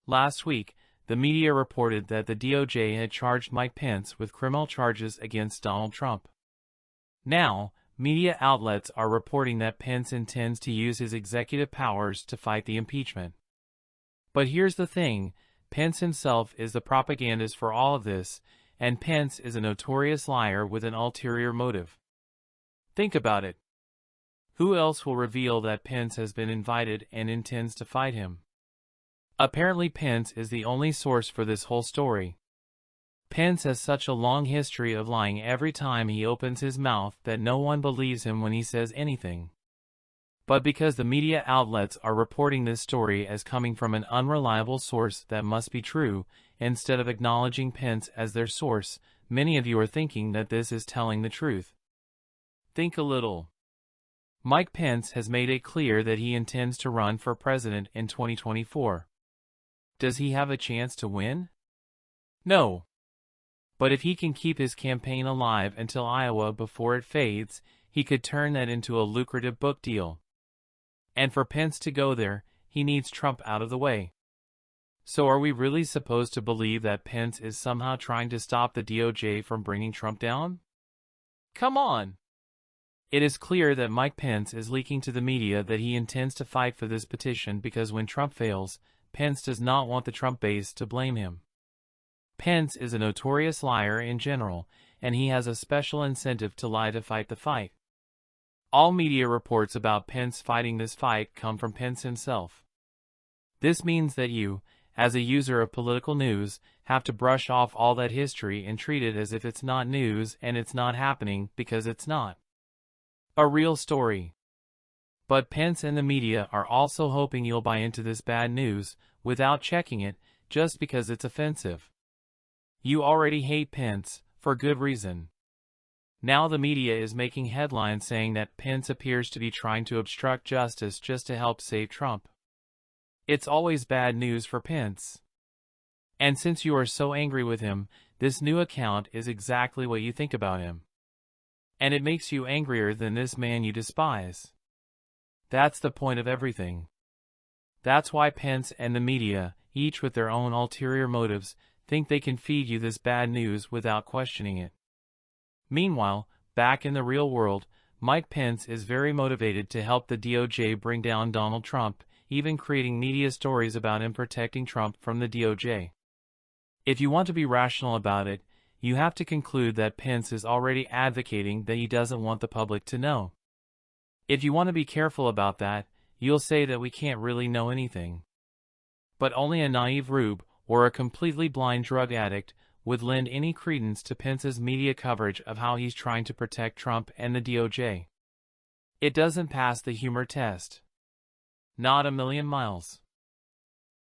Last week, the media reported that the DOJ had charged Mike Pence with criminal charges against Donald Trump. Now, media outlets are reporting that Pence intends to use his executive powers to fight the impeachment. But here's the thing, Pence himself is the propagandist for all of this, and Pence is a notorious liar with an ulterior motive. Think about it. Who else will reveal that Pence has been invited and intends to fight him? Apparently Pence is the only source for this whole story. Pence has such a long history of lying every time he opens his mouth that no one believes him when he says anything. But because the media outlets are reporting this story as coming from an unreliable source that must be true, instead of acknowledging Pence as their source, many of you are thinking that this is telling the truth. Think a little. Mike Pence has made it clear that he intends to run for president in 2024. Does he have a chance to win? No. But if he can keep his campaign alive until Iowa before it fades, he could turn that into a lucrative book deal. And for Pence to go there, he needs Trump out of the way. So are we really supposed to believe that Pence is somehow trying to stop the DOJ from bringing Trump down? Come on! It is clear that Mike Pence is leaking to the media that he intends to fight for this petition because when Trump fails, Pence does not want the Trump base to blame him. Pence is a notorious liar in general, and he has a special incentive to lie to fight the fight. All media reports about Pence fighting this fight come from Pence himself. This means that you, as a user of political news, have to brush off all that history and treat it as if it's not news and it's not happening because it's not a real story. But Pence and the media are also hoping you'll buy into this bad news without checking it just because it's offensive. You already hate Pence, for good reason. Now the media is making headlines saying that Pence appears to be trying to obstruct justice just to help save Trump. It's always bad news for Pence. And since you are so angry with him, this new account is exactly what you think about him. And it makes you angrier than this man you despise. That's the point of everything. That's why Pence and the media, each with their own ulterior motives, think they can feed you this bad news without questioning it. Meanwhile, back in the real world, Mike Pence is very motivated to help the DOJ bring down Donald Trump, even creating media stories about him protecting Trump from the DOJ. If you want to be rational about it, you have to conclude that Pence is already advocating that he doesn't want the public to know. If you want to be careful about that, you'll say that we can't really know anything. But only a naive rube, or a completely blind drug addict, would lend any credence to Pence's media coverage of how he's trying to protect Trump and the DOJ. It doesn't pass the humor test. Not a million miles.